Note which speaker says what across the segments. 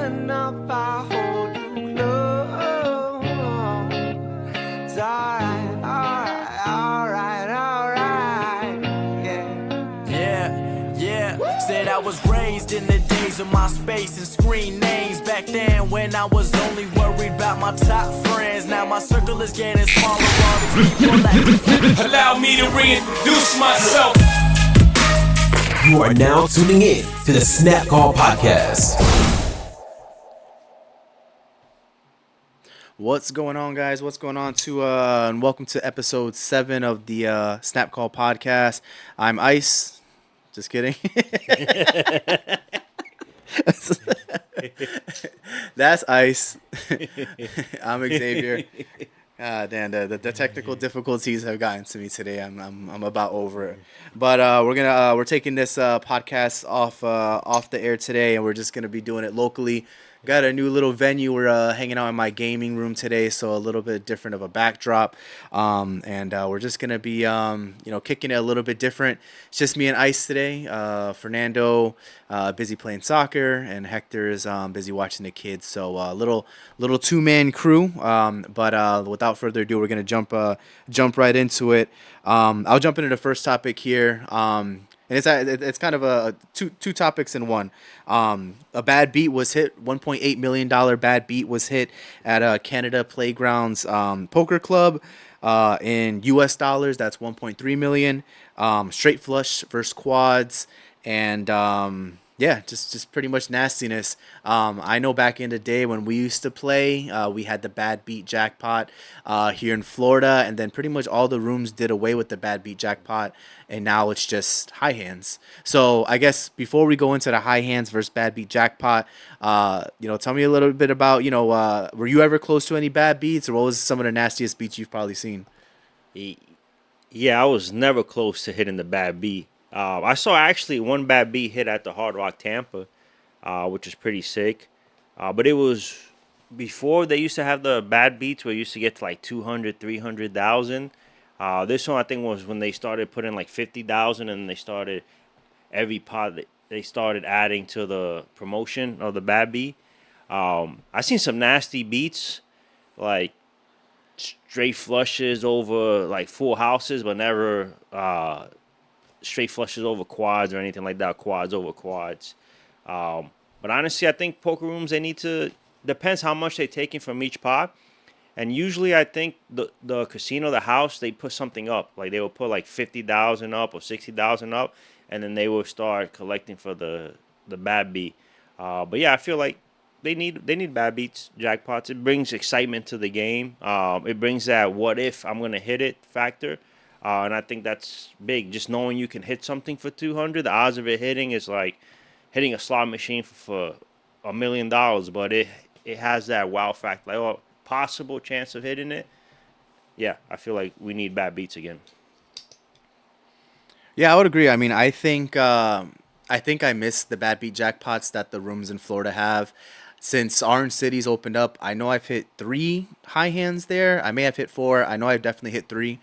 Speaker 1: enough, I hold you close. It's alright, alright, alright, yeah. Said I was raised in the days of MySpace and screen names. Back then when I was only worried about my top friends. Now my circle is getting smaller, all these people like
Speaker 2: Allow me to reintroduce myself.
Speaker 3: You are now tuning in to the Snap Call Podcast.
Speaker 4: What's going on, guys? What's going on? And welcome to episode 7 of the Snap Call Podcast. I'm Ice. Just kidding. That's Ice. I'm Xavier. Dan, the technical difficulties have gotten to me today. I'm about over it. But we're taking this podcast off the air today, and we're just gonna be doing it locally. Got a new little venue. We're hanging out in my gaming room today, so a little bit different of a backdrop. And we're just gonna be kicking it a little bit different. It's just me and Ice today. Fernando busy playing soccer, and Hector is busy watching the kids. So little 2-man crew. But without further ado, we're gonna jump right into it. I'll jump into the first topic here. And it's kind of a two topics in one. A bad beat was hit. $1.8 million bad beat was hit at Canada Playgrounds Poker Club. In U.S. dollars, that's $1.3 million. Straight flush versus quads, and just pretty much nastiness. I know back in the day when we used to play, we had the bad beat jackpot here in Florida, and then pretty much all the rooms did away with the bad beat jackpot, and now it's just high hands. So I guess before we go into the high hands versus bad beat jackpot, tell me a little bit about, were you ever close to any bad beats, or what was some of the nastiest beats you've probably seen?
Speaker 5: Yeah, I was never close to hitting the bad beat. I saw actually one bad beat hit at the Hard Rock Tampa, which is pretty sick. But it was before they used to have the bad beats where you used to get to like 200, 300,000. This one I think was when they started putting like 50,000, and they started every pot they started adding to the promotion of the bad beat. I seen some nasty beats like straight flushes over like full houses, but never straight flushes over quads or anything like that, quads over quads. But honestly, I think poker rooms, they need to, depends how much they're taking from each pot. And usually I think the casino, the house, they put something up. Like they will put like 50,000 up or 60,000 up, and then they will start collecting for the bad beat. But yeah, I feel like they need bad beats, jackpots. It brings excitement to the game. It brings that what if I'm going to hit it factor. And I think that's big. Just knowing you can hit something for 200, the odds of it hitting is like hitting a slot machine for $1 million. But it has that wow factor, like possible chance of hitting it. Yeah, I feel like we need bad beats again.
Speaker 4: Yeah, I would agree. I mean, I think I miss the bad beat jackpots that the rooms in Florida have. Since Orange City's opened up, I know I've hit 3 high hands there. I may have hit 4. I know I've definitely hit 3.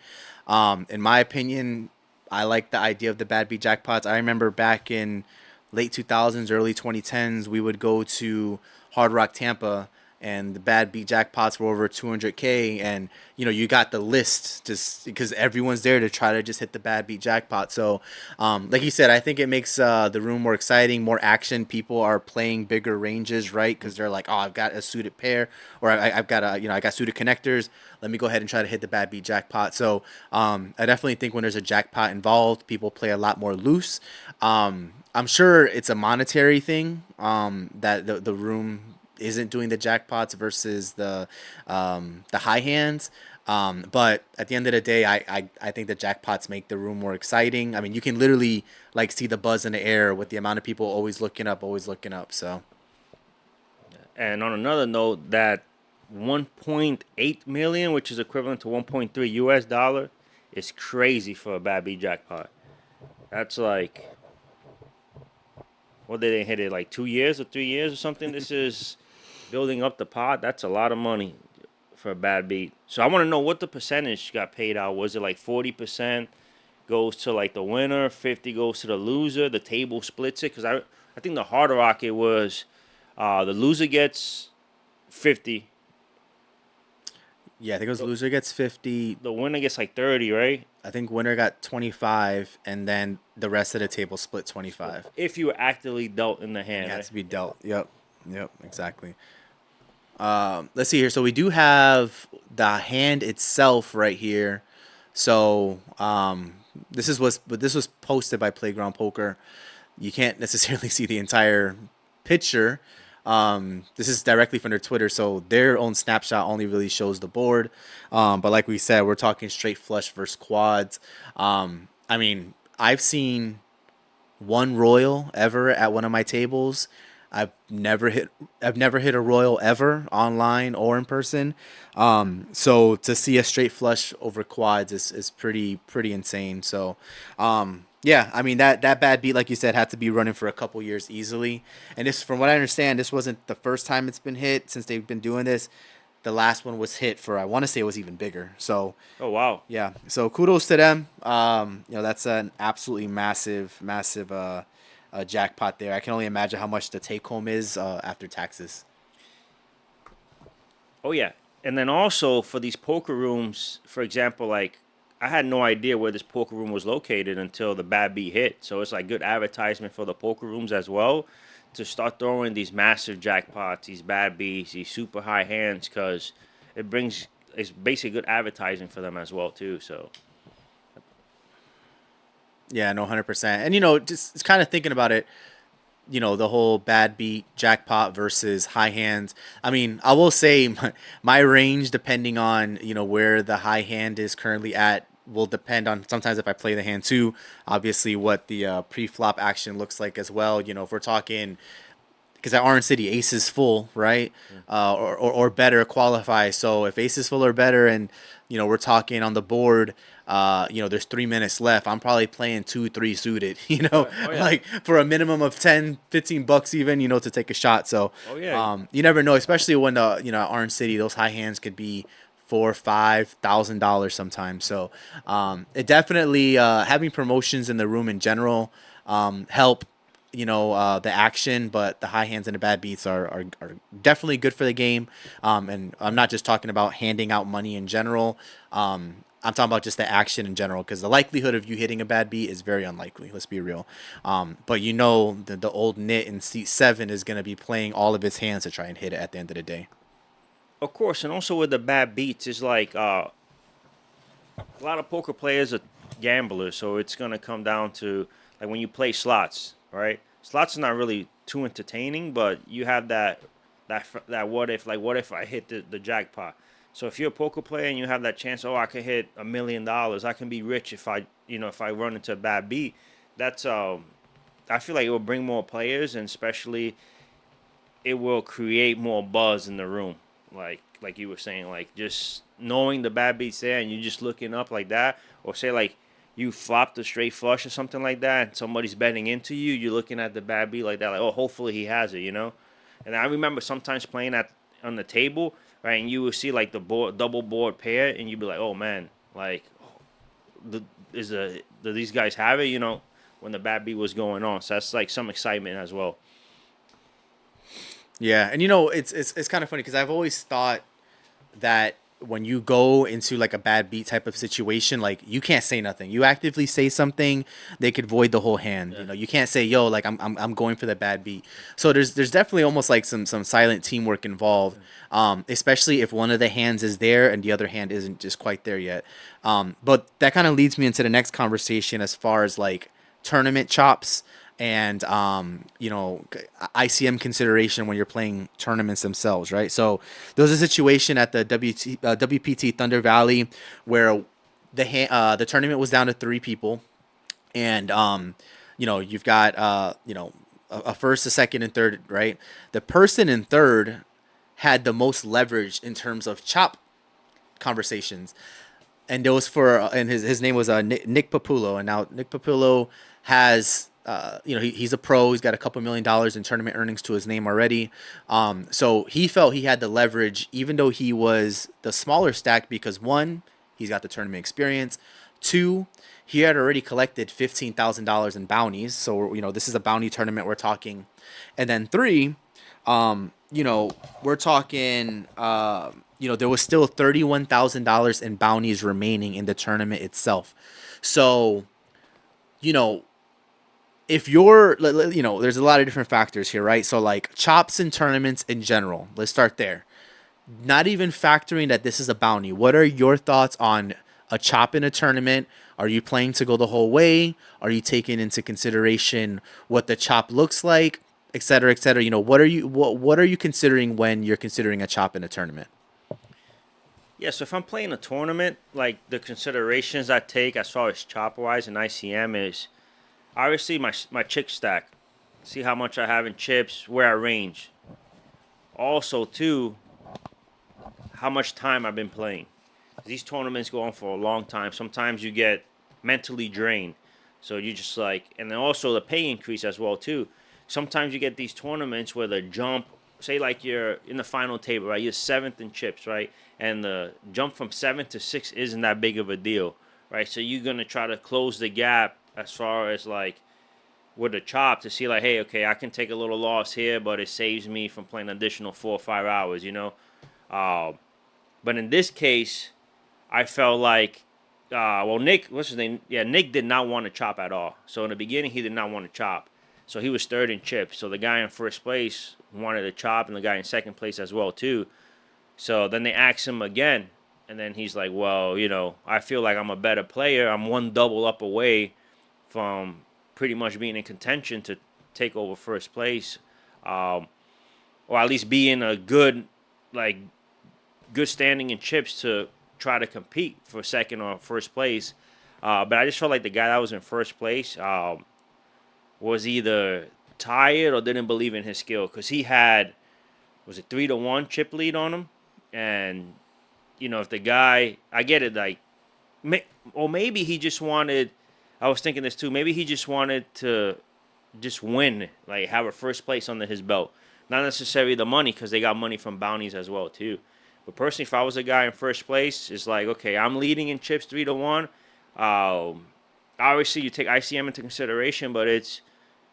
Speaker 4: In my opinion, I like the idea of the bad beat jackpots. I remember back in late 2000s, early 2010s, we would go to Hard Rock Tampa, and the bad beat jackpots were over 200K, and you got the list just because everyone's there to try to just hit the bad beat jackpot. So like you said, I think it makes the room more exciting, more action. People are playing bigger ranges, right? Because they're like, oh, I've got a suited pair, or I've got I got suited connectors. Let me go ahead and try to hit the bad beat jackpot. So I definitely think when there's a jackpot involved, people play a lot more loose. I'm sure it's a monetary thing that the room isn't doing the jackpots versus the high hands. But at the end of the day, I think the jackpots make the room more exciting. I mean, you can literally like see the buzz in the air with the amount of people always looking up. So.
Speaker 5: And on another note, that 1.8 million, which is equivalent to 1.3 US dollar, is crazy for a bad beat jackpot. That's like, what did they hit it, like 2 years or 3 years or something? This is building up the pot. That's a lot of money for a bad beat. So I want to know what the percentage got paid out. Was it like 40% goes to like the winner, 50 goes to the loser, the table splits it? Because I think the Hard Rock, it was The loser gets 50.
Speaker 4: Yeah, I think it was loser gets 50.
Speaker 5: The winner gets like 30, right?
Speaker 4: I think winner got 25, and then the rest of the table split 25.
Speaker 5: If you were actively dealt in the hand.
Speaker 4: It
Speaker 5: Right?
Speaker 4: has to be dealt. Yep. Yep. Exactly. Let's see here. So we do have the hand itself right here. So this was posted by Playground Poker. You can't necessarily see the entire picture. This is directly from their Twitter, so their own snapshot only really shows the board. But like we said, we're talking straight flush versus quads. I mean, I've seen one royal ever at one of my tables. I've never hit a royal ever online or in person. So to see a straight flush over quads is pretty insane. So yeah, I mean that bad beat, like you said, had to be running for a couple years easily. And this, from what I understand, this wasn't the first time it's been hit since they've been doing this. The last one was hit for, I want to say it was even bigger. So
Speaker 5: Oh, wow.
Speaker 4: yeah, so kudos to them. That's an absolutely massive jackpot there. I can only imagine how much the take home is after taxes.
Speaker 5: Oh, yeah. And then also for these poker rooms, for example, like I had no idea where this poker room was located until the bad beat hit. So it's like good advertisement for the poker rooms as well to start throwing these massive jackpots, these bad beats, these super high hands, because it's basically good advertising for them as well too. So
Speaker 4: Yeah, no, 100%. And just kind of thinking about it, the whole bad beat jackpot versus high hands. I mean, I will say my range, depending on where the high hand is currently at, will depend on sometimes if I play the hand too. Obviously, what the pre-flop action looks like as well. If we're talking, because at Orange City, ace is full, right? Or better qualify. So if ace is full or better, and we're talking on the board, there's 3 minutes left, I'm probably playing 2-3 suited,
Speaker 5: Oh, yeah.
Speaker 4: like for a minimum of 10-15 bucks even, to take a shot. So
Speaker 5: Oh, yeah.
Speaker 4: you never know, especially when at Orange City, those high hands could be $4,000-$5,000 sometimes. So it definitely having promotions in the room in general help the action, but the high hands and the bad beats are definitely good for the game. And I'm not just talking about handing out money in general. I'm talking about just the action in general, because the likelihood of you hitting a bad beat is very unlikely. Let's be real. But the old nit in seat 7 is going to be playing all of its hands to try and hit it at the end of the day.
Speaker 5: of course, and also with the bad beats, is like a lot of poker players are gamblers, so it's gonna come down to like when you play slots, right? Slots are not really too entertaining, but you have that what if I hit the jackpot. So if you're a poker player and you have that chance, I can hit $1 million, I can be rich if I run into a bad beat. That's I feel like it will bring more players, and especially it will create more buzz in the room. Like you were saying, like just knowing the bad beats there and you just looking up like that, or say like you flopped a straight flush or something like that, and somebody's betting into you, you're looking at the bad beat like that, like, oh, hopefully he has it. And I remember sometimes playing on the table, right, and you would see like the double board pair, and you'd be like, oh man, like, do these guys have it? When the bad beat was going on, so that's like some excitement as well.
Speaker 4: Yeah, and it's kind of funny because I've always thought that when you go into like a bad beat type of situation, like you can't say nothing. You actively say something, they could void the whole hand.
Speaker 5: Yeah.
Speaker 4: You can't say, yo, like I'm going for the bad beat. So there's definitely almost like some silent teamwork involved. Especially if one of the hands is there and the other hand isn't just quite there yet. But that kind of leads me into the next conversation as far as like tournament chops and ICM consideration when you're playing tournaments themselves, right? So there was a situation at the WPT Thunder Valley where the tournament was down to 3 people, and you've got a first, a second, and third, right? The person in third had the most leverage in terms of chop conversations, and those and his name was Nick Papullo, and now Nick Papullo has he's a pro. He's got a couple $1 million in tournament earnings to his name already. So he felt he had the leverage, even though he was the smaller stack, because 1, he's got the tournament experience. 2, he had already collected $15,000 in bounties. So this is a bounty tournament we're talking. And then 3, You know, we're talking. You know, there was still $31,000 in bounties remaining in the tournament itself. So, you know, if you're, you know, there's a lot of different factors here, right? So, like chops in tournaments in general. Let's start there. Not even factoring that this is a bounty. What are your thoughts on a chop in a tournament? Are you playing to go the whole way? Are you taking into consideration what the chop looks like, et cetera, et cetera? You know, what are you considering when you're considering a chop in a tournament?
Speaker 5: Yeah, so if I'm playing a tournament, like the considerations I take as far as chop wise and ICM is obviously my chip stack. See how much I have in chips, where I range. Also, too, how much time I've been playing. These tournaments go on for a long time. Sometimes you get mentally drained. So you just like, and then also the pay increase as well, too. Sometimes you get these tournaments where the jump, say like you're in the final table, right? You're seventh in chips, right? And the jump from 7 to 6 isn't that big of a deal, right? So you're going to try to close the gap as far as like with a chop to see like, hey, okay, I can take a little loss here, but it saves me from playing an additional 4 or 5 hours, you know? But in this case, I felt like, well, Nick, what's his name? Yeah, Nick did not want to chop at all. So in the beginning, he did not want to chop. So he was third in chips. So the guy in first place wanted to chop, and the guy in second place as well, too. So then they asked him again, and then he's like, well, you know, I feel like I'm a better player. I'm one double up away from pretty much being in contention to take over first place, or at least be in a good, like, good standing in chips to try to compete for second or first place. But I just felt like the guy that was in first place was either tired or didn't believe in his skill because he had, was it 3-1 chip lead on him? And, you know, if the guy, I get it, like, or maybe he just wanted, I was thinking this too, maybe he just wanted to just win, like have a first place under his belt. Not necessarily the money because they got money from bounties as well too. But personally, if I was a guy in first place, it's like, okay, I'm leading in chips 3-1. Obviously, you take ICM into consideration, but it's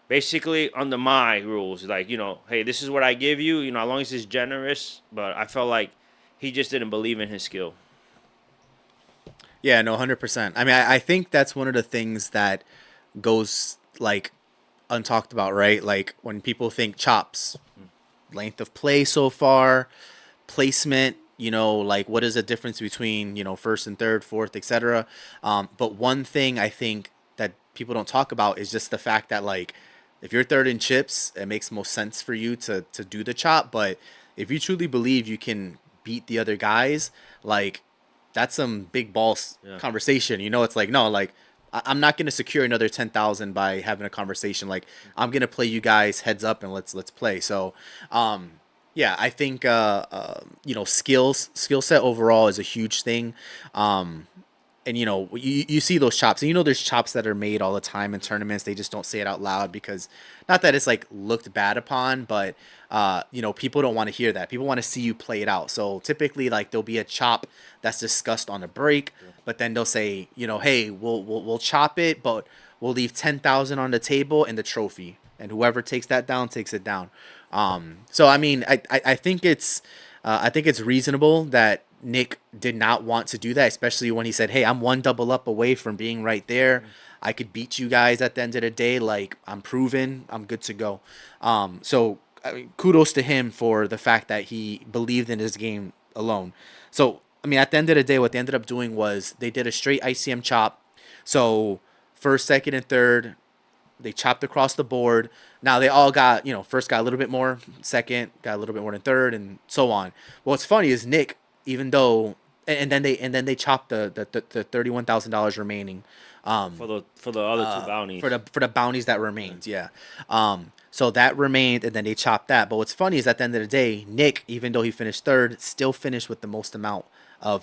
Speaker 5: basically under my rules. Like, you know, hey, this is what I give you, you know, as long as it's generous. But I felt like he just didn't believe in his skill.
Speaker 4: Yeah, no, 100%. I mean, I think that's one of the things that goes like untalked about, right? Like when people think chops, length of play so far, placement, you know, like what is the difference between, you know, first and third, fourth, etc. But one thing I think that people don't talk about is just the fact that like if you're third in chips, it makes most sense for you to do the chop. But if you truly believe you can beat the other guys, like that's some big balls conversation. You know, it's like, no, like I'm not gonna secure another 10,000 by having a conversation. Like I'm gonna play you guys heads up and let's play. So yeah, I think you know, skill set overall is a huge thing. And you know, you see those chops, and you know there's chops that are made all the time in tournaments. They just don't say it out loud because not that it's like looked bad upon, but you know, people don't want to hear that. People want to see you play it out. So typically, like there'll be a chop that's discussed on a break, but then they'll say, you know, hey, we'll chop it, but we'll leave 10,000 on the table and the trophy, and whoever takes that down takes it down. So I mean, I think it's reasonable that Nick did not want to do that, especially when he said, hey, I'm one double up away from being right there. I could beat you guys at the end of the day. Like I'm proven, I'm good to go. So I mean, kudos to him for the fact that he believed in his game alone. So I mean, at the end of the day, what they ended up doing was they did a straight ICM chop. So first, second, and third, they chopped across the board. Now they all got, you know, first got a little bit more, second got a little bit more than third, and so on. What's funny is Nick, even though, and then they chopped the $31,000 remaining,
Speaker 5: For the other two bounties.
Speaker 4: for the bounties that remained, yeah. So that remained, and then they chopped that. But what's funny is at the end of the day, Nick, even though he finished third, still finished with the most amount of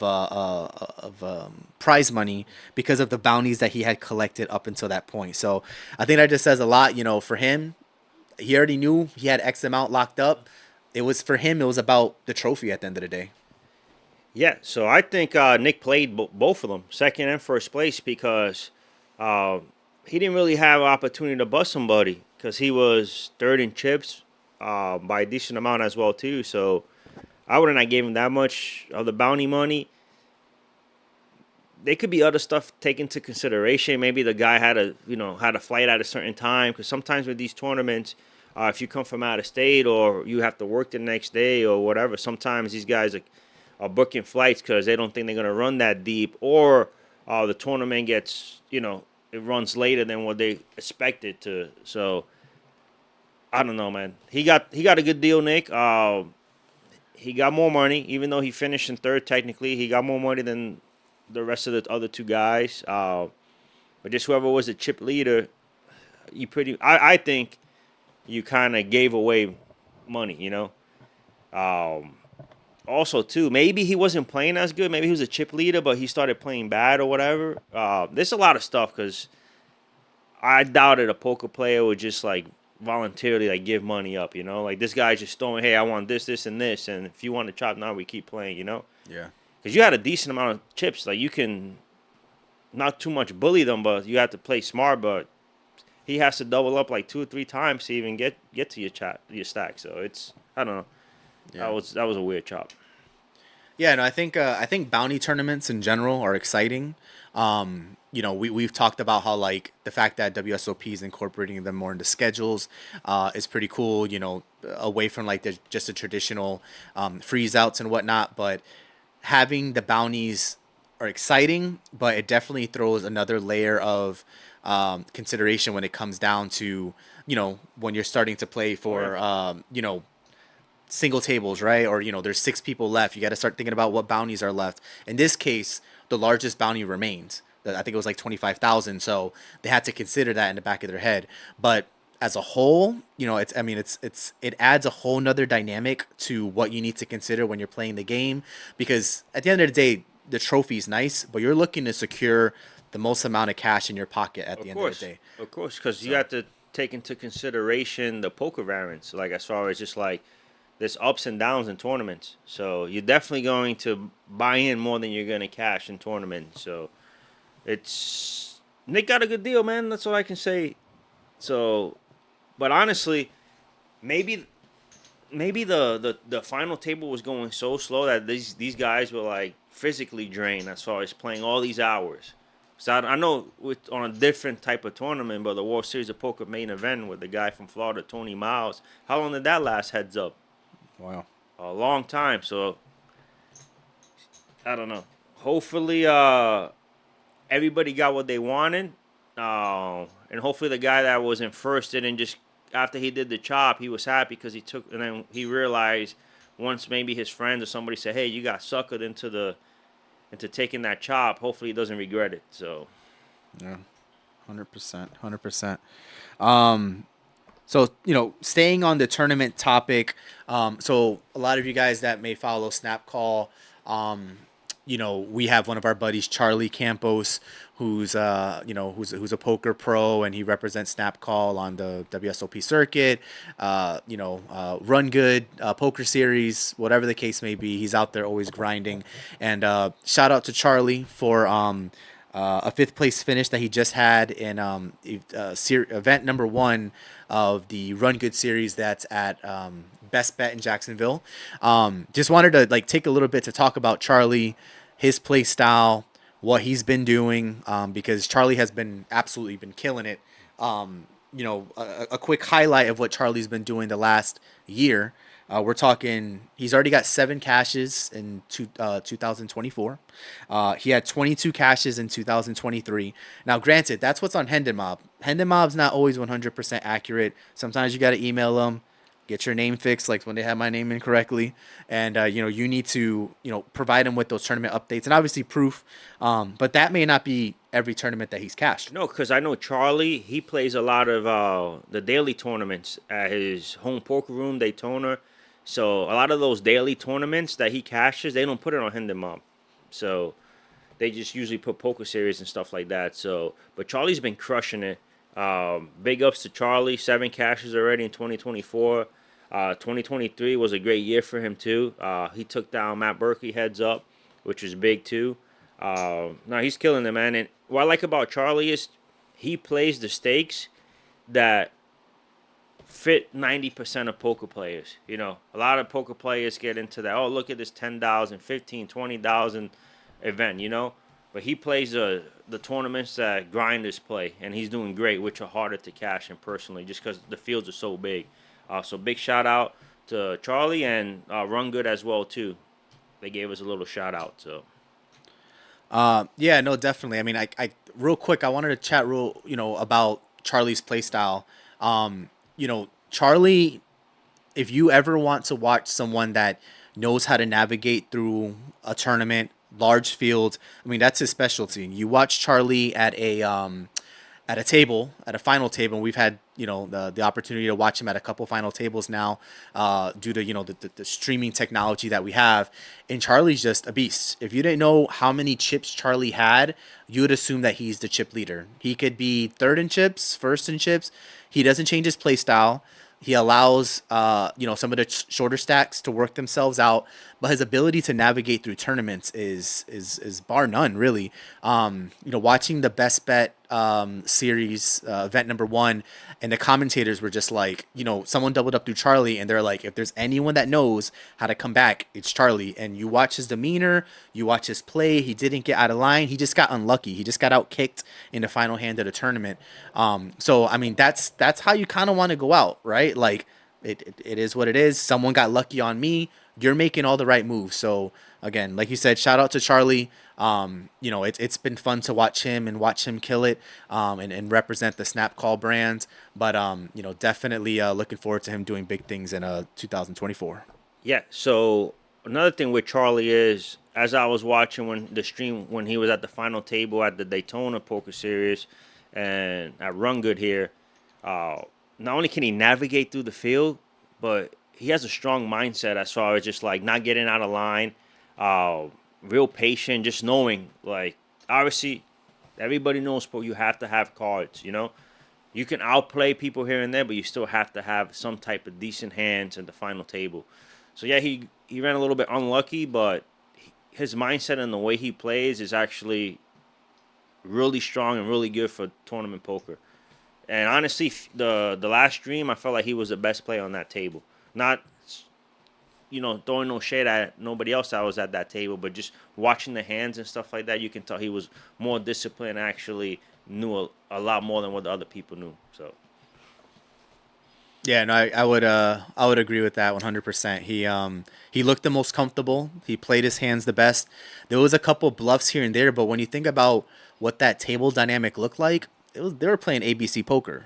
Speaker 4: prize money because of the bounties that he had collected up until that point. So I think that just says a lot, you know, for him. He already knew he had X amount locked up. It was for him. It was about the trophy at the end of the day.
Speaker 5: Yeah, so I think Nick played both of them, second and first place, because he didn't really have an opportunity to bust somebody because he was third in chips, by a decent amount as well too. So I wouldn't have gave him that much of the bounty money. There could be other stuff taken into consideration. Maybe the guy had a flight at a certain time, because sometimes with these tournaments, if you come from out of state or you have to work the next day or whatever, sometimes these guys are booking flights because they don't think they're gonna run that deep, or the tournament gets it runs later than what they expected to. So I don't know, man. He got a good deal, Nick. He got more money, even though he finished in third technically. He got more money than the rest of the other two guys. But just whoever was the chip leader, I think you kind of gave away money. Also, too, maybe he wasn't playing as good. Maybe he was a chip leader, but he started playing bad or whatever. There's a lot of stuff, because I doubted a poker player would just voluntarily give money up. Like, this guy's just throwing, hey, I want this, this, and this, and if you want to chop now, we keep playing.
Speaker 4: Yeah.
Speaker 5: Because you had a decent amount of chips. Like, you can not too much bully them, but you have to play smart. But he has to double up 2 or 3 times to even get to your stack. So it's, I don't know.
Speaker 4: Yeah.
Speaker 5: That was a weird chop.
Speaker 4: Yeah, no, I think bounty tournaments in general are exciting. We've talked about how the fact that WSOP is incorporating them more into schedules is pretty cool. Away from just the traditional freeze outs and whatnot. But having the bounties are exciting, but it definitely throws another layer of consideration when it comes down to when you're starting to play for single tables, right? Or there's 6 people left. You got to start thinking about what bounties are left. In this case, the largest bounty remains. I think it was 25,000. So they had to consider that in the back of their head. But as a whole, it adds a whole nother dynamic to what you need to consider when you're playing the game. Because at the end of the day, the trophy is nice, but you're looking to secure the most amount of cash in your pocket at the end of the day.
Speaker 5: Of course, because you have to take into consideration the poker variance, as far as just there's ups and downs in tournaments. So you're definitely going to buy in more than you're going to cash in tournaments. So Nick got a good deal, man. That's all I can say. So, but honestly, maybe the final table was going so slow that these guys were physically drained as far as playing all these hours. So I know on a different type of tournament, but the World Series of Poker main event with the guy from Florida, Tony Miles, how long did that last, heads up?
Speaker 4: Wow.
Speaker 5: A long time. So I don't know. Hopefully everybody got what they wanted. And hopefully the guy that was in first didn't just, after he did the chop, he was happy because and then he realized once maybe his friends or somebody said, hey, you got suckered into taking that chop. Hopefully he doesn't regret it. So
Speaker 4: yeah, 100%. So, staying on the tournament topic, so a lot of you guys that may follow Snap Call, we have one of our buddies, Charlie Campos, who's a poker pro, and he represents Snap Call on the WSOP circuit, Run Good, Poker Series, whatever the case may be. He's out there always grinding. And shout out to Charlie for a 5th place finish that he just had in event number 1 of the Run Good series that's at Best Bet in Jacksonville. Just wanted to take a little bit to talk about Charlie, his play style, what he's been doing, because Charlie has been killing it. A quick highlight of what Charlie's been doing the last year. We're talking, he's already got 7 cashes in 2024. He had 22 cashes in 2023. Now, granted, that's what's on Hendon Mob. Hendon Mob's not always 100% accurate. Sometimes you got to email them, get your name fixed, like when they have my name incorrectly. And, you need to, provide them with those tournament updates and obviously proof. But that may not be every tournament that he's cashed.
Speaker 5: No, because I know Charlie, he plays a lot of the daily tournaments at his home poker room, Daytona. So a lot of those daily tournaments that he cashes, they don't put it on Hendon Mob. So they just usually put poker series and stuff like that. So, but Charlie's been crushing it. Big ups to Charlie. 7 cashes already in 2024. 2023 was a great year for him too. He took down Matt Berkey heads up, which was big too. No, he's killing it, man. And what I like about Charlie is he plays the stakes that fit 90% of poker players. You know, a lot of poker players get into that. Oh, look at this 10,000, 15, 20,000 event. You know, but he plays the tournaments that grinders play, and he's doing great, which are harder to cash in personally, just because the fields are so big. So big shout out to Charlie and Run Good as well too. They gave us a little shout out. So
Speaker 4: Yeah, no, definitely. I mean, I real quick, I wanted to chat about Charlie's play style. Charlie, if you ever want to watch someone that knows how to navigate through a tournament, large field, I mean, that's his specialty. You watch Charlie at a table, at a final table. And we've had the opportunity to watch him at a couple final tables now, due to the streaming technology that we have. And Charlie's just a beast. If you didn't know how many chips Charlie had, you would assume that he's the chip leader. He could be third in chips, first in chips. He doesn't change his play style. He allows some of the shorter stacks to work themselves out, but his ability to navigate through tournaments is bar none, really. Watching the Best Bet series, event number 1, and the commentators were just like, someone doubled up through Charlie, and they're like, if there's anyone that knows how to come back, it's Charlie. And you watch his demeanor, you watch his play. He didn't get out of line. He just got unlucky. He just got out kicked in the final hand of the tournament. So I mean, that's how you kind of want to go out, right? Like it is what it is. Someone got lucky on me. You're making all the right moves. So again, like you said, shout out to Charlie. It's been fun to watch him kill it, and represent the Snap Call brand. But definitely looking forward to him doing big things in 2024.
Speaker 5: yeah. So another thing with Charlie is, as I was watching when he was at the final table at the Daytona Poker Series, and at Run Good here, not only can he navigate through the field, but he has a strong mindset as far as just like not getting out of line, real patient, just knowing, like, obviously everybody knows you have to have cards, you can outplay people here and there, but you still have to have some type of decent hands at the final table. So yeah, he ran a little bit unlucky, but his mindset and the way he plays is actually really strong and really good for tournament poker. And honestly, the last stream, I felt like he was the best player on that table. Not, throwing no shade at nobody else that was at that table, but just watching the hands and stuff like that, you can tell he was more disciplined and actually knew a lot more than what the other people knew. So.
Speaker 4: Yeah, no, I would agree with that 100%. He looked the most comfortable. He played his hands the best. There was a couple bluffs here and there, but when you think about what that table dynamic looked like, they were playing ABC poker.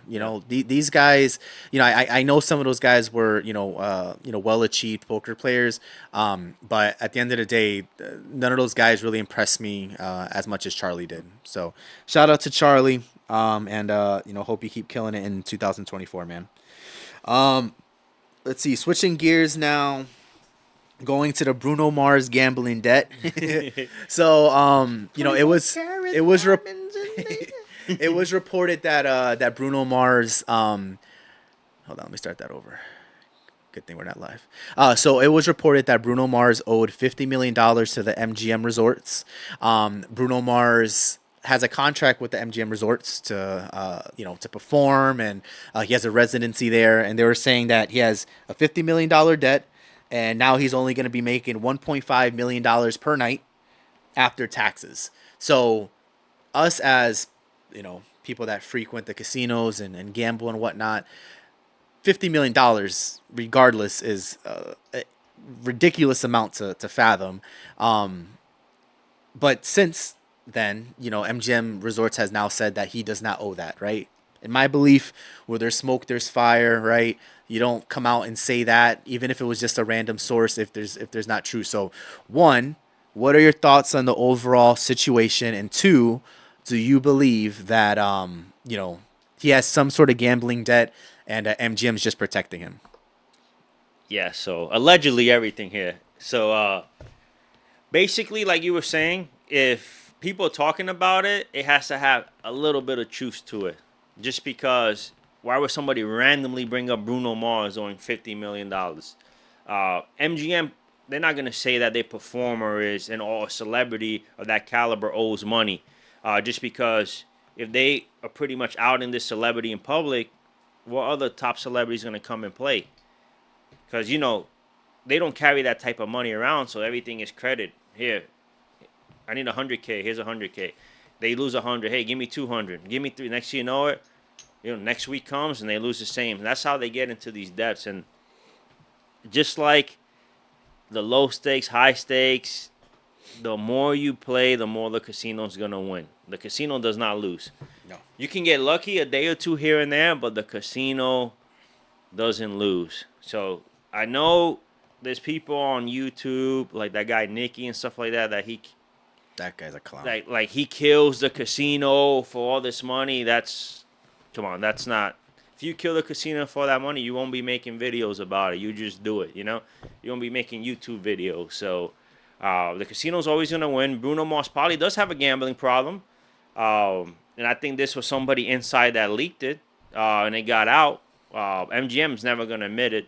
Speaker 4: These guys. I know some of those guys were well achieved poker players. But at the end of the day, none of those guys really impressed me as much as Charlie did. So shout out to Charlie. And hope you keep killing it in 2024, man. Let's see. Switching gears now. Going to the Bruno Mars gambling debt. So it was it was reported that Bruno Mars hold on, let me start that over. Good thing we're not live. So it was reported that Bruno Mars owed $50 million to the MGM Resorts. Bruno Mars has a contract with the MGM Resorts to perform, and he has a residency there. And they were saying that he has a $50 million debt, and now he's only going to be making $1.5 million per night after taxes. So us as people that frequent the casinos and gamble and whatnot, $50 million regardless is a ridiculous amount to fathom. But since then, MGM Resorts has now said that he does not owe that, right? In my belief, where there's smoke, there's fire, right? You don't come out and say that, even if it was just a random source, if there's not true. So, one, what are your thoughts on the overall situation? And two, do you believe that he has some sort of gambling debt and MGM's just protecting him?
Speaker 5: Yeah, so allegedly everything here. So basically, like you were saying, if people are talking about it, it has to have a little bit of truth to it. Just because, why would somebody randomly bring up Bruno Mars owing $50 million? MGM, they're not going to say that their performer is or a celebrity of that caliber owes money. Just because if they are pretty much out in this celebrity in public, what other top celebrities gonna come and play? Because they don't carry that type of money around, so everything is credit. Here, I need 100K. Here's 100K. They lose 100. Hey, give me 200. Give me 3. Next thing you know it, next week comes and they lose the same. That's how they get into these debts. And just like the low stakes, high stakes, the more you play, the more the casino's gonna win. The casino does not lose.
Speaker 4: No.
Speaker 5: You can get lucky a day or two here and there, but the casino doesn't lose. So I know there's people on YouTube like that guy Nicky and stuff like that
Speaker 4: That guy's a clown.
Speaker 5: like he kills the casino for all this money. That's not. If you kill the casino for that money, you won't be making videos about it. You just do it. You won't be making YouTube videos. So the casino's always gonna win. Bruno Mars probably does have a gambling problem, and I think this was somebody inside that leaked it, and it got out. MGM's never gonna admit it.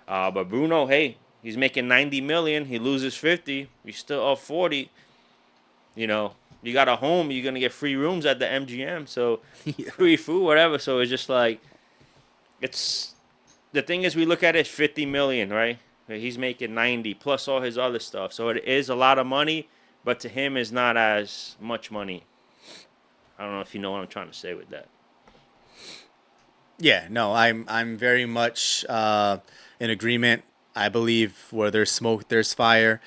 Speaker 5: But Bruno, hey, he's making 90 million. He loses 50. He's still up 40. You got a home. You're gonna get free rooms at the MGM. So free food, whatever. So it's just like, the thing is, we look at it 50 million, right? He's making 90 plus all his other stuff. So it is a lot of money, but to him, it's not as much money. I don't know if you know what I'm trying to say with that.
Speaker 4: Yeah, no, I'm very much in agreement. I believe where there's smoke, there's fire.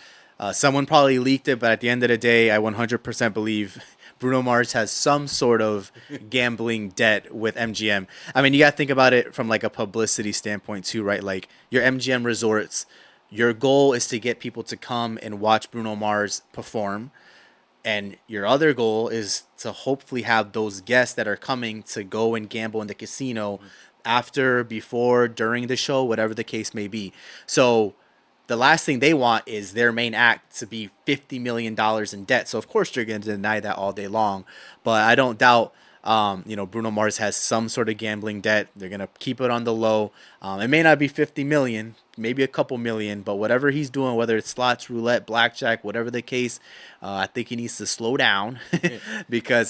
Speaker 4: Someone probably leaked it, but at the end of the day, I 100% believe Bruno Mars has some sort of gambling debt with MGM. I mean, you got to think about it from like a publicity standpoint too, right? Like your MGM resorts, your goal is to get people to come and watch Bruno Mars perform. And your other goal is to hopefully have those guests that are coming to go and gamble in the casino after, before, during the show, whatever the case may be. So the last thing they want is their main act to be $50 million in debt. So, of course, they're going to deny that all day long. But I don't doubt, Bruno Mars has some sort of gambling debt. They're going to keep it on the low. It may not be 50 million, maybe a couple million, but whatever he's doing, whether it's slots, roulette, blackjack, whatever the case, I think he needs to slow down because,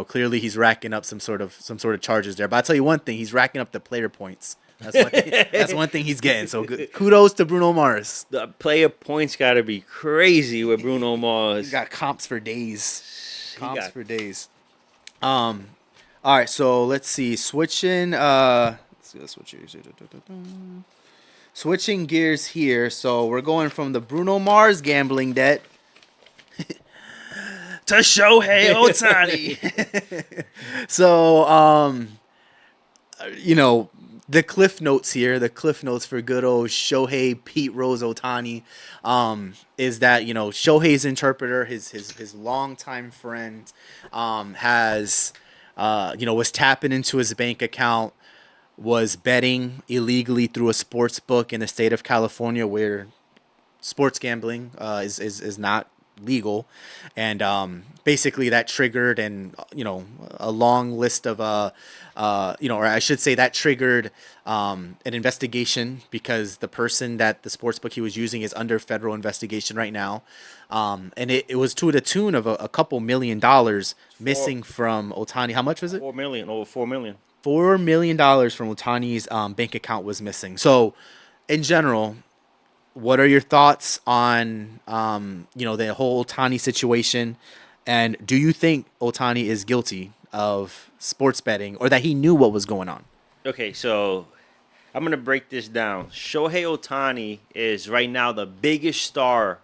Speaker 4: clearly he's racking up some sort of charges there. But I'll tell you one thing, he's racking up the player points. That's one thing he's getting. So good. Kudos to Bruno Mars.
Speaker 5: The player points got to be crazy with Bruno Mars.
Speaker 4: He's got comps for days. All right, so let's see. Switching gears here. So we're going from the Bruno Mars gambling debt to Shohei Ohtani. So the cliff notes here, the cliff notes for good old Shohei Pete Rose Ohtani, is that, Shohei's interpreter, his longtime friend, was tapping into his bank account, was betting illegally through a sports book in the state of California where sports gambling is not legal, and basically that triggered a long list of or I should say that triggered an investigation because the person that the sportsbook he was using is under federal investigation right now, and it was to the tune of a couple $1 million missing from Ohtani. How much was it?
Speaker 5: Over $4 million.
Speaker 4: $4 million from Ohtani's bank account was missing. So, in general, what are your thoughts on the whole Ohtani situation, and do you think Ohtani is guilty of sports betting or that he knew what was going on?
Speaker 5: Okay, so I'm gonna break this down. Shohei Ohtani is right now the biggest star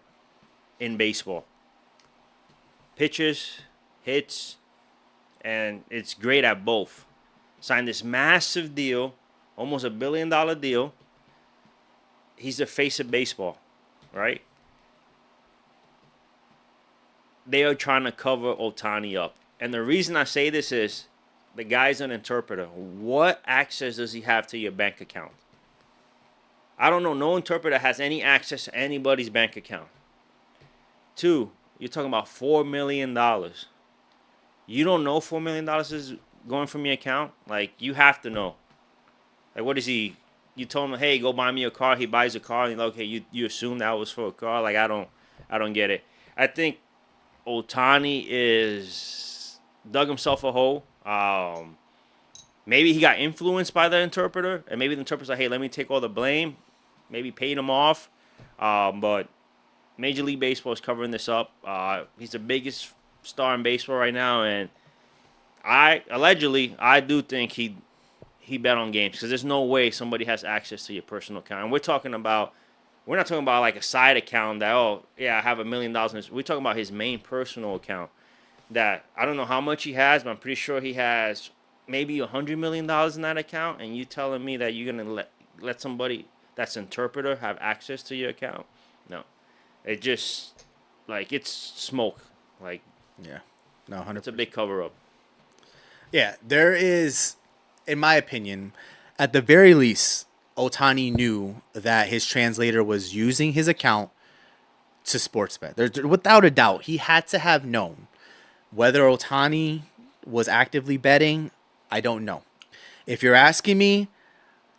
Speaker 5: in baseball. Pitches, hits, and it's great at both. Signed this massive deal, almost $1 billion deal. He's the face of baseball, right? They are trying to cover Ohtani up. And the reason I say this is the guy's an interpreter. What access does he have to your bank account? I don't know. No interpreter has any access to anybody's bank account. 2, you're talking about $4 million. You don't know $4 million is going from your account? Like, you have to know. Like, what is he? You told him, hey, go buy me a car. He buys a car, and you're like, okay, you assume that was for a car. Like, I don't get it. I think Ohtani dug himself a hole. maybe he got influenced by the interpreter, and maybe the interpreter's like, hey, let me take all the blame. Maybe paid him off. But Major League Baseball is covering this up. He's the biggest star in baseball right now, and I do think he bet on games because there's no way somebody has access to your personal account. And we're not talking about like a side account that, oh yeah, I have $1 million in this. We're talking about his main personal account that I don't know how much he has, but I'm pretty sure he has maybe $100 million in that account. And you telling me that you're gonna let somebody that's an interpreter have access to your account? No, it just like it's smoke. Like
Speaker 4: Yeah. No, 100%.
Speaker 5: it's a big cover up.
Speaker 4: Yeah, there is, in my opinion, at the very least, Otani knew that his translator was using his account to sports bet. Without a doubt, he had to have known. Whether Otani was actively betting, I don't know. If you're asking me,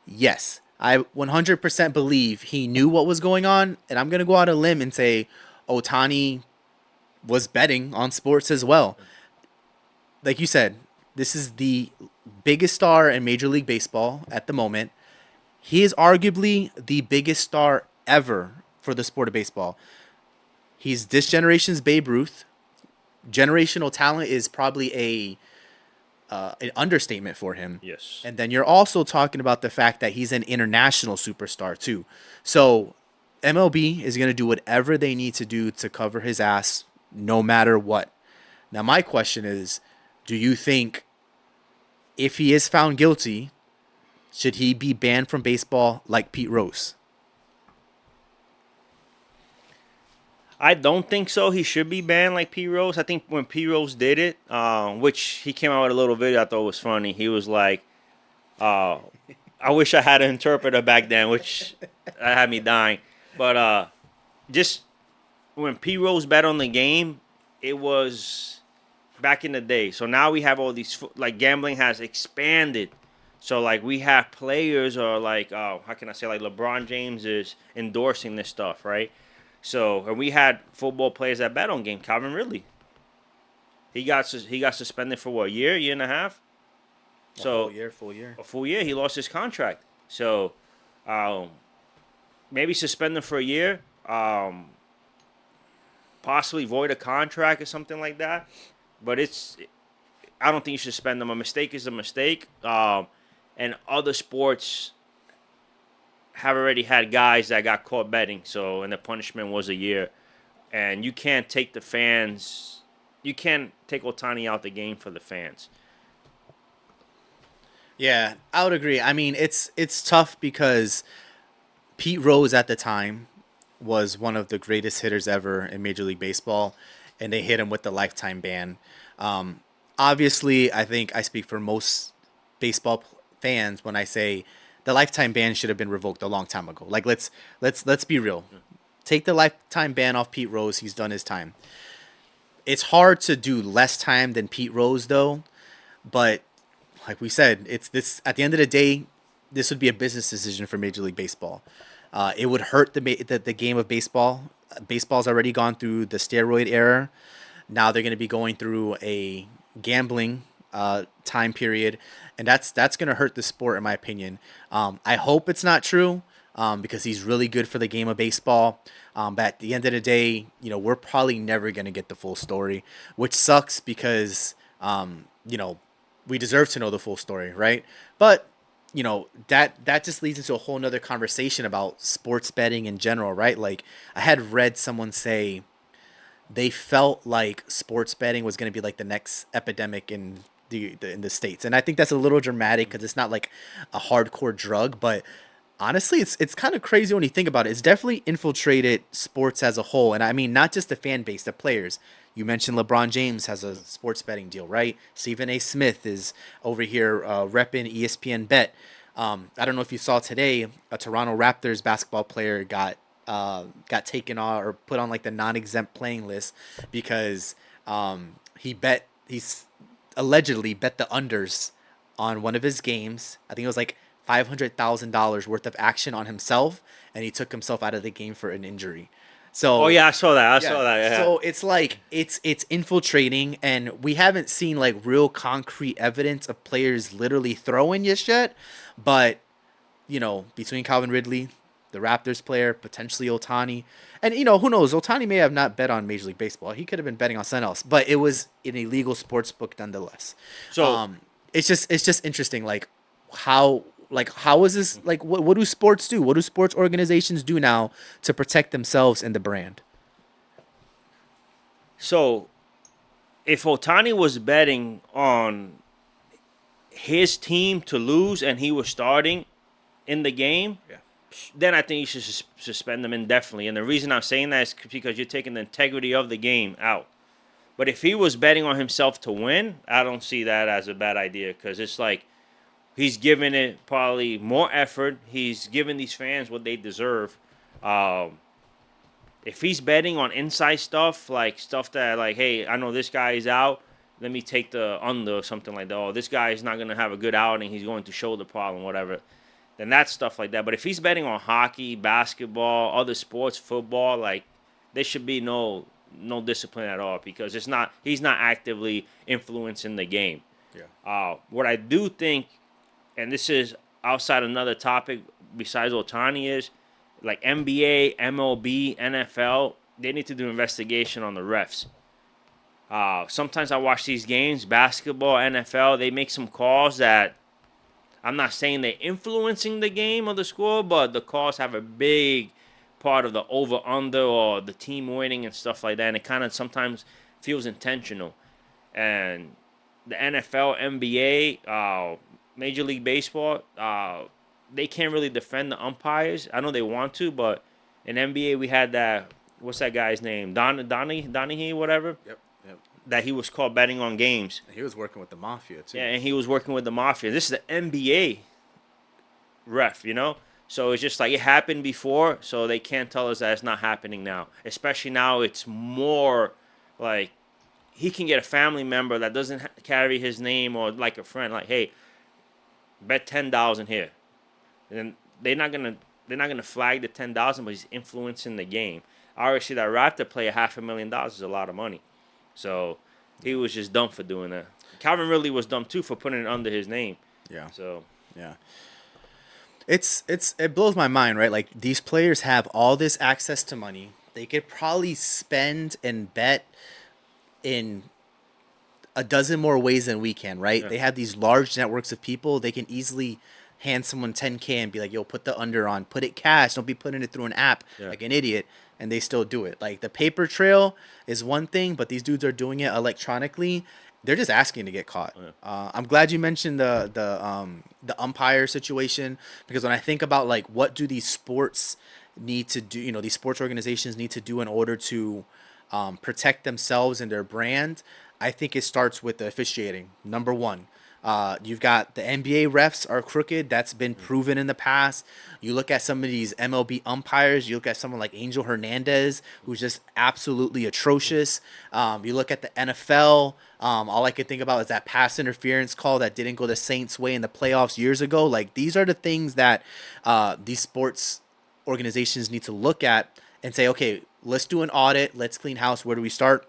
Speaker 4: yes, I 100% believe he knew what was going on, and I'm going to go out on a limb and say Otani was betting on sports as well. Like you said, this is the biggest star in Major League Baseball at the moment. He is arguably the biggest star ever for the sport of baseball. He's this generation's Babe Ruth. Generational talent is probably an understatement for him.
Speaker 5: Yes.
Speaker 4: And then you're also talking about the fact that he's an international superstar too. So MLB is going to do whatever they need to do to cover his ass no matter what. Now my question is, do you think if he is found guilty, should he be banned from baseball like Pete Rose?
Speaker 5: I don't think so. He should be banned like P. Rose. I think when P. Rose did it, which he came out with a little video I thought was funny. He was like, I wish I had an interpreter back then, which that had me dying. But just when P. Rose bet on the game, it was back in the day. So now we have all these, like gambling has expanded. So like we have players or like, how can I say, like LeBron James is endorsing this stuff, right? So, and we had football players that bet on game. Calvin Ridley. He got suspended for what, year and a half? So
Speaker 4: Full year.
Speaker 5: a full year. He lost his contract. So, maybe suspend him for a year. Possibly void a contract or something like that. But I don't think you should suspend them. A mistake is a mistake. And other sports have already had guys that got caught betting, and the punishment was a year. And you can't take you can't take Otani out the game for the fans.
Speaker 4: Yeah, I would agree. I mean, it's tough because Pete Rose at the time was one of the greatest hitters ever in Major League Baseball, and they hit him with the lifetime ban. Obviously, I think I speak for most baseball fans when I say the lifetime ban should have been revoked a long time ago. Like let's be real. Take the lifetime ban off Pete Rose. He's done his time. It's hard to do less time than Pete Rose though, but like we said, it's this at the end of the day, this would be a business decision for Major League Baseball. It would hurt the game of baseball. Baseball's already gone through the steroid era. Now they're going to be going through a gambling time period, and that's going to hurt the sport in my opinion. I hope it's not true because he's really good for the game of baseball. But at the end of the day, we're probably never going to get the full story, which sucks because we deserve to know the full story, right? But that just leads into a whole nother conversation about sports betting in general, right? Like I had read someone say they felt like sports betting was going to be like the next epidemic in the States. And I think that's a little dramatic because it's not like a hardcore drug, but honestly, it's kind of crazy when you think about it. It's definitely infiltrated sports as a whole. And I mean, not just the fan base, the players. You mentioned LeBron James has a sports betting deal, right? Stephen A. Smith is over here repping ESPN Bet. I don't know if you saw today, a Toronto Raptors basketball player got taken on or put on like the non-exempt playing list because he's allegedly bet the unders on one of his games. I think it was like $500,000 worth of action on himself, and he took himself out of the game for an injury. So
Speaker 5: Oh yeah, I saw that. I saw that. Yeah.
Speaker 4: So it's like it's infiltrating, and we haven't seen like real concrete evidence of players literally throwing just yet. But between Calvin Ridley, the Raptors player, potentially Otani, and who knows? Otani may have not bet on Major League Baseball. He could have been betting on something else, but it was an illegal sports book nonetheless.
Speaker 5: So
Speaker 4: It's just interesting, how is this like what do sports do? What do sports organizations do now to protect themselves and the brand?
Speaker 5: So, if Otani was betting on his team to lose and he was starting in the game,
Speaker 4: Yeah.
Speaker 5: then I think you should suspend them indefinitely. And the reason I'm saying that is because you're taking the integrity of the game out. But if he was betting on himself to win, I don't see that as a bad idea, because it's like he's giving it probably more effort. He's giving these fans what they deserve. If he's betting on inside stuff, like stuff that, like, hey, I know this guy is out, let me take the under or something like that. Oh, this guy is not going to have a good outing. He's going to show the problem, whatever. Then that's stuff like that. But if he's betting on hockey, basketball, other sports, football, like, there should be no discipline at all, because he's not actively influencing the game.
Speaker 4: Yeah.
Speaker 5: What I do think, and this is outside another topic besides Otani, is like NBA, MLB, NFL, they need to do investigation on the refs. Sometimes I watch these games, basketball, NFL, they make some calls that I'm not saying they're influencing the game or the score, but the calls have a big part of the over-under or the team winning and stuff like that, and it kind of sometimes feels intentional. And the NFL, NBA, Major League Baseball, they can't really defend the umpires. I know they want to, but in NBA we had that, what's that guy's name? Donahue, whatever.
Speaker 4: Yep.
Speaker 5: That he was caught betting on games.
Speaker 4: He was working with the mafia too.
Speaker 5: Yeah, and he was working with the mafia. This is the NBA ref, So it's just like it happened before, so they can't tell us that it's not happening now. Especially now, it's more like he can get a family member that doesn't carry his name, or like a friend, like, hey, bet $10 in here, and they're not gonna flag the $10, but he's influencing the game. Obviously, that Raptor player, $500,000 is a lot of money. So he was just dumb for doing that. Calvin Ridley was dumb too for putting it under his name.
Speaker 4: Yeah.
Speaker 5: So
Speaker 4: yeah. It blows my mind, right? Like, these players have all this access to money. They could probably spend and bet in a dozen more ways than we can, right?
Speaker 5: Yeah.
Speaker 4: They have these large networks of people. They can easily hand someone $10K and be like, yo, put the under on, put it cash. Don't be putting it through an app like an idiot. And they still do it. Like, the paper trail is one thing, but these dudes are doing it electronically. They're just asking to get caught. Yeah. I'm glad you mentioned the umpire situation, because when I think about, like, what do these sports need to do, these sports organizations need to do in order to protect themselves and their brand, I think it starts with the officiating. Number one. You've got the NBA refs are crooked. That's been proven in the past. You look at some of these MLB umpires. You look at someone like Angel Hernandez, who's just absolutely atrocious. You look at the NFL. All I could think about is that pass interference call that didn't go the Saints' way in the playoffs years ago. Like, these are the things that these sports organizations need to look at and say, okay, let's do an audit. Let's clean house. Where do we start?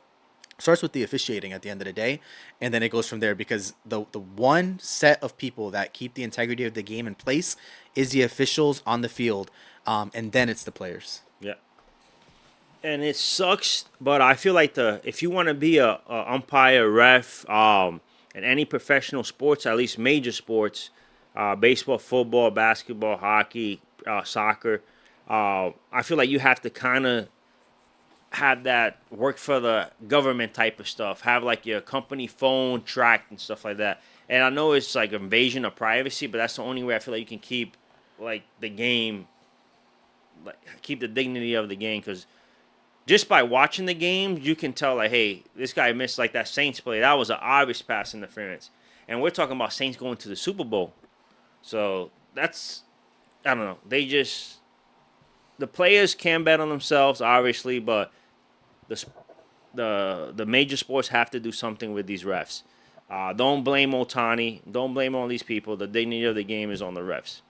Speaker 4: Starts with the officiating at the end of the day, and then it goes from there, because the one set of people that keep the integrity of the game in place is the officials on the field, and then it's the players.
Speaker 5: Yeah. And it sucks, but I feel like if you want to be a umpire, ref, in any professional sports, at least major sports, baseball, football, basketball, hockey, soccer, I feel like you have to kind of have that work for the government type of stuff. Have like your company phone tracked and stuff like that. And I know it's like invasion of privacy, but that's the only way I feel like you can keep like the game, like keep the dignity of the game. Because just by watching the game, you can tell like, hey, this guy missed like that Saints play. That was an obvious pass interference. And we're talking about Saints going to the Super Bowl. So that's, I don't know. The players can bet on themselves, obviously, but the major sports have to do something with these refs. Don't blame Otani. Don't blame all these people. The dignity of the game is on the refs.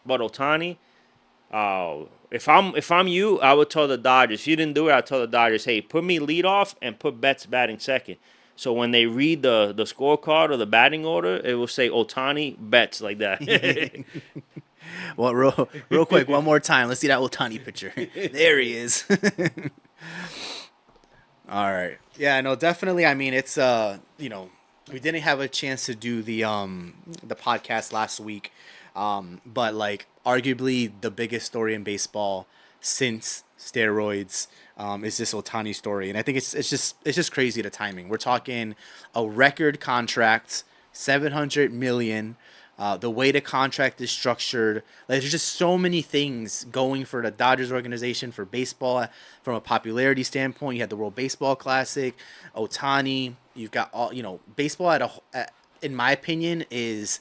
Speaker 5: But Otani, If I'm you, I would tell the Dodgers. If you didn't do it, I'd tell the Dodgers, hey, put me lead off and put Betts batting second. So when they read the scorecard or the batting order, it will say Otani Betts like that.
Speaker 4: Well, real quick, one more time. Let's see that Otani picture. There he is. All right. Yeah, no, definitely. I mean, it's we didn't have a chance to do the podcast last week, but like arguably the biggest story in baseball since steroids is this Otani story, and I think it's just crazy the timing. We're talking a record contract, 700 million. The way the contract is structured, like there's just so many things going for the Dodgers organization for baseball. From a popularity standpoint, you had the World Baseball Classic, Otani. You've got all baseball in my opinion, is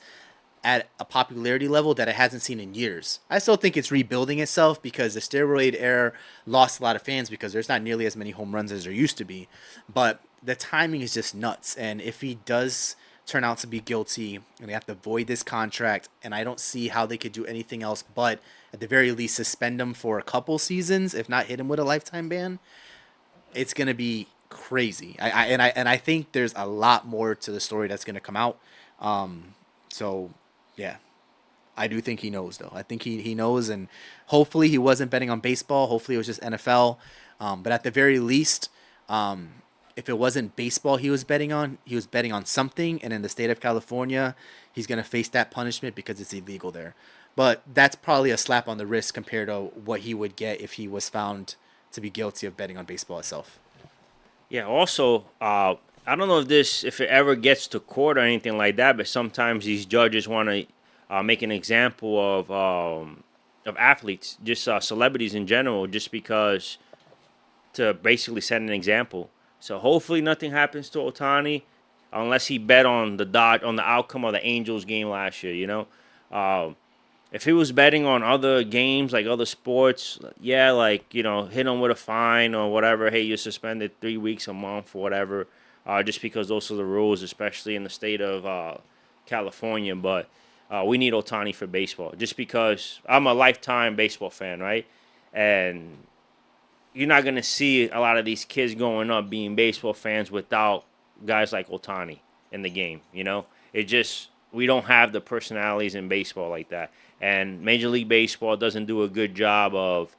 Speaker 4: at a popularity level that it hasn't seen in years. I still think it's rebuilding itself because the steroid era lost a lot of fans because there's not nearly as many home runs as there used to be. But the timing is just nuts, and if he does turn out to be guilty and they have to void this contract, and I don't see how they could do anything else but at the very least suspend him for a couple seasons, if not hit him with a lifetime ban. It's gonna be crazy. I think there's a lot more to the story that's gonna come out. So yeah, I do think he knows though. I think he knows, and hopefully he wasn't betting on baseball. Hopefully it was just NFL. But at the very least, if it wasn't baseball he was betting on something, and in the state of California, he's going to face that punishment because it's illegal there. But that's probably a slap on the wrist compared to what he would get if he was found to be guilty of betting on baseball itself.
Speaker 5: Yeah. Also, I don't know if it ever gets to court or anything like that, but sometimes these judges want to make an example of athletes, just celebrities in general, just because to basically set an example. So hopefully nothing happens to Otani, unless he bet on the outcome of the Angels game last year. If he was betting on other games like other sports, yeah, like hit him with a fine or whatever. Hey, you're suspended 3 weeks, a month, or whatever, just because those are the rules, especially in the state of California. But we need Otani for baseball, just because I'm a lifetime baseball fan, right? And you're not going to see a lot of these kids growing up being baseball fans without guys like Otani in the game, we don't have the personalities in baseball like that. And Major League Baseball doesn't do a good job of,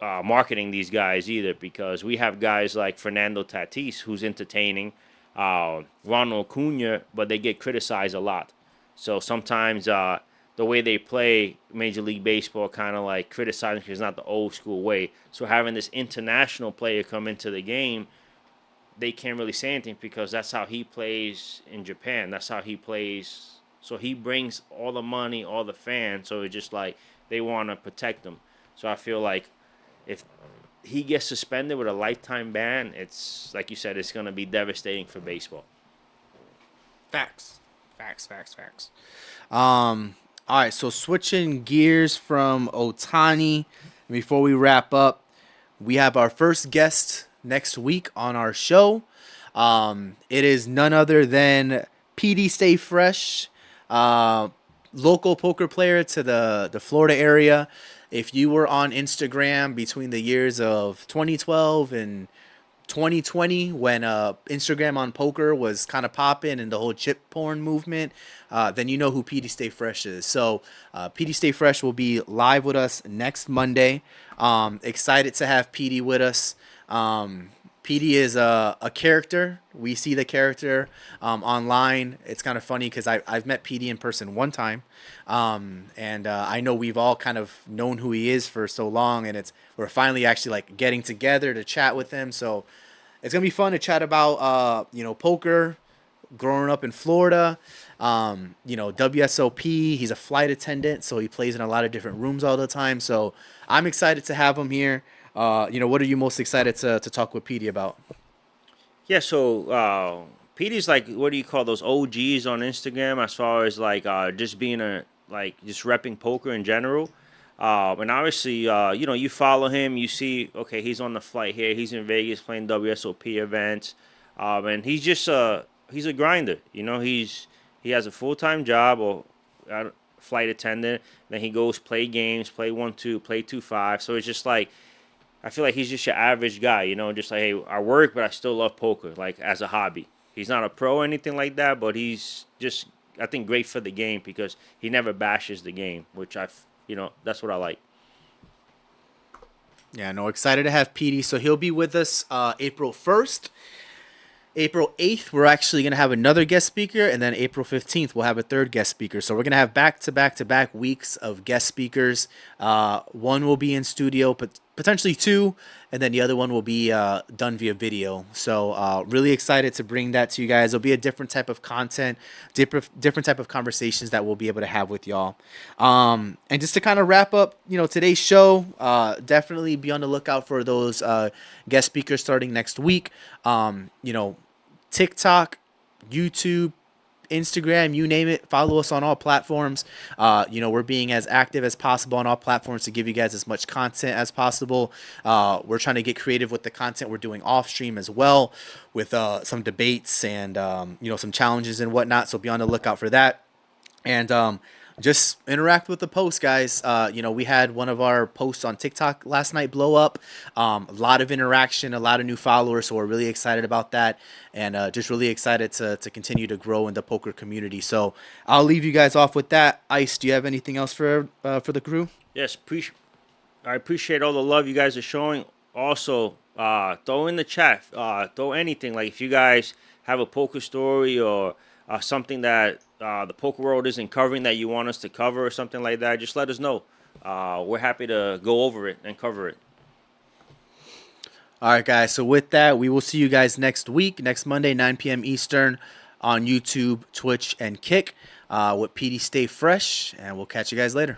Speaker 5: marketing these guys either, because we have guys like Fernando Tatis, who's entertaining, Ronald Acuna, but they get criticized a lot. So sometimes the way they play Major League Baseball kind of like criticizing because it's not the old school way. So having this international player come into the game, they can't really say anything because that's how he plays in Japan. That's how he plays. So he brings all the money, all the fans. So it's just like they want to protect him. So I feel like if he gets suspended with a lifetime ban, it's like you said, it's going to be devastating for baseball.
Speaker 4: Facts. All right, so switching gears from Otani, before we wrap up, we have our first guest next week on our show. It is none other than PD Stay Fresh, local poker player to the Florida area. If you were on Instagram between the years of 2012 and 2020, when Instagram on poker was kind of popping and the whole chip porn movement, then you know who PD Stay Fresh is. So PD Stay Fresh will be live with us next Monday. Excited to have PD with us. PD is a character. We see the character online. It's kind of funny because I've met PD in person one time. And I know we've all kind of known who he is for so long, and we're finally actually like getting together to chat with him. So it's going to be fun to chat about, poker, growing up in Florida, WSOP. He's a flight attendant, so he plays in a lot of different rooms all the time. So I'm excited to have him here. What are you most excited to talk with PD about?
Speaker 5: Yeah, so PD's like, what do you call those OGs on Instagram as far as like just being just repping poker in general. And obviously, you follow him, you see, okay, he's on the flight here, he's in Vegas playing WSOP events, and he's a grinder. He has a full-time job, or flight attendant. Then he goes play games, play 1-2, play 2-5. So it's just like, I feel like he's just your average guy, you know, just like, hey, I work, but I still love poker, like as a hobby. He's not a pro or anything like that, but he's just, I think, great for the game because he never bashes the game, which that's what I like.
Speaker 4: Yeah, no, excited to have Petey. So he'll be with us April 1st. April 8th, we're actually going to have another guest speaker, and then April 15th, we'll have a third guest speaker. So we're going to have back-to-back-to-back weeks of guest speakers. One will be in studio, but potentially two, and then the other one will be done via video. So really excited to bring that to you guys. It'll be a different type of content, different type of conversations that we'll be able to have with y'all. And just to kind of wrap up, today's show, definitely be on the lookout for those guest speakers starting next week. TikTok, YouTube, Instagram, you name it. Follow us on all platforms. We're being as active as possible on all platforms to give you guys as much content as possible. We're trying to get creative with the content we're doing off stream as well, with some debates and some challenges and whatnot. So be on the lookout for that. And just interact with the posts, guys. We had one of our posts on TikTok last night blow up. A lot of interaction, a lot of new followers, so we're really excited about that, and just really excited to continue to grow in the poker community. So I'll leave you guys off with that. Ice, do you have anything else for the crew?
Speaker 5: Yes, I appreciate all the love you guys are showing. Also, throw in the chat, throw anything. Like if you guys have a poker story or something that the poker world isn't covering that you want us to cover or something like that, just let us know. We're happy to go over it and cover it.
Speaker 4: All right, guys. So with that, we will see you guys next week, next Monday, 9 p.m. Eastern on YouTube, Twitch, and Kick with PD Stay Fresh, and we'll catch you guys later.